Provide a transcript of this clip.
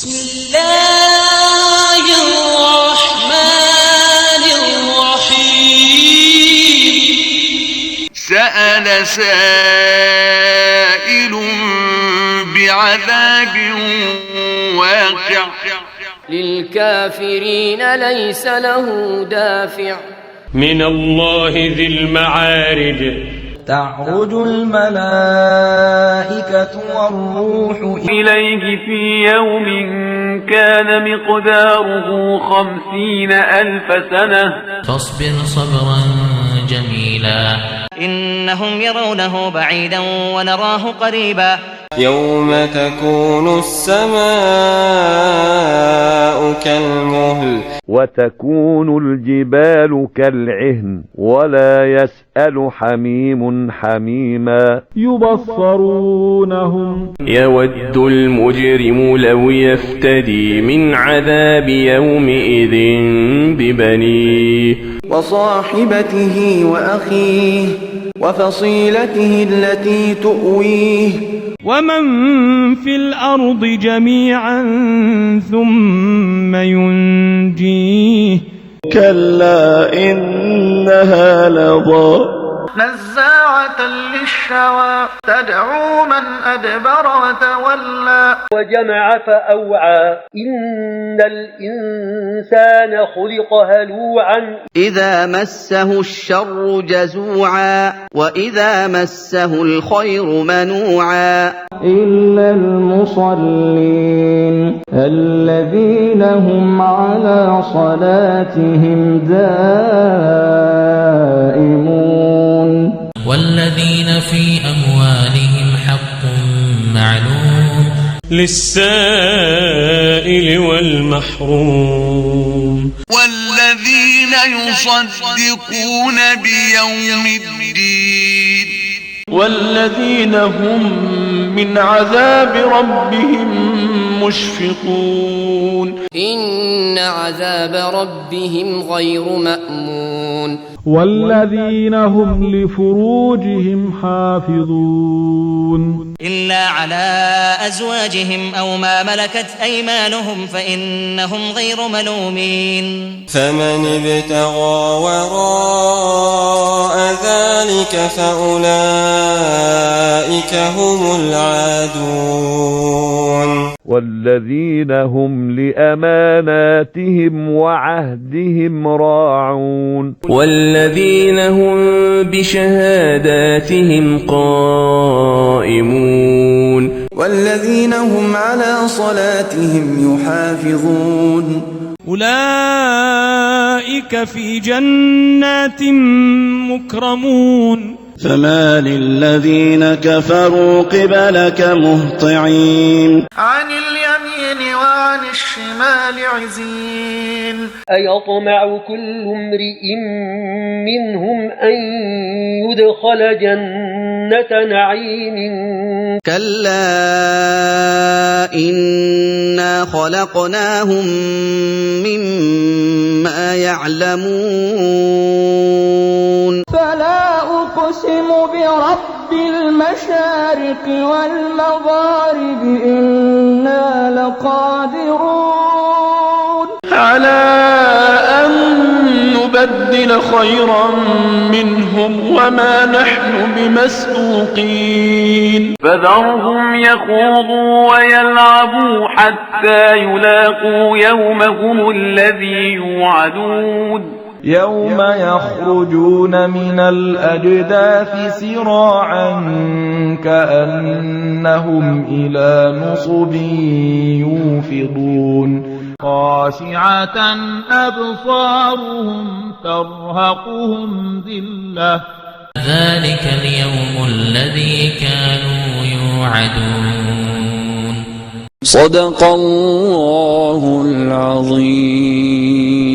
بسم الله الرحمن الرحيم سأل سائل بعذاب واقع للكافرين ليس له دافع من الله ذي المعارج تعرج الملائكة والروح إليه في يوم كان مقداره 50,000 سنة فاصبر صبرا جميلا إنهم يرونه بعيدا ونراه قريبا يوم تكون السماء كالمهل وتكون الجبال كالعهن ولا يسأل حميم حميما يبصرونهم يود المجرم لو يفتدي من عذاب يومئذ ببنيه وصاحبته وأخيه وفصيلته التي تؤويه ومن في الأرض جميعا ثم ينجيه كلا إنها لظى نزاعة للشوى تدعو من أدبر وتولى وجمع فأوعى إن الإنسان خلق هلوعا إذا مسه الشر جزوعا وإذا مسه الخير منوعا إلا المصلين الذين هم على صلاتهم دائمون والذين في أموالهم حق معلوم للسائل والمحروم والذين يصدقون بيوم الدين والذين هم من عذاب ربهم مشفقون إن عذاب ربهم غير مأمون والذين هم لفروجهم حافظون إلا على أزواجهم أو ما ملكت أيمانهم فإنهم غير ملومين فمن ابتغى وراء ذلك فأولئك هم العادون والذين هم لأماناتهم وعهدهم راعون والذين هم بشهاداتهم قائمون والذين هم على صلاتهم يحافظون أولئك في جنات مكرمون فما للذين كفروا قبلك مهطعين عن اليمين وعن الشمال عزين أيطمع كل امرئ منهم أن يدخل جنة نعيم كلا إنا خلقناهم مما يعلمون فلا أقسم برب المشارق والمغارب إنا لقادرون على أن نبدل خيرا منهم وما نحن بمسبوقين فذرهم يخوضوا ويلعبوا حتى يلاقوا يومهم الذي يوعدون يوم يخرجون من الأجداث سراعا كأنهم إلى نصب يوفضون خاشعة أبصارهم ترهقهم ذلة ذلك اليوم الذي كانوا يوعدون صدق الله العظيم.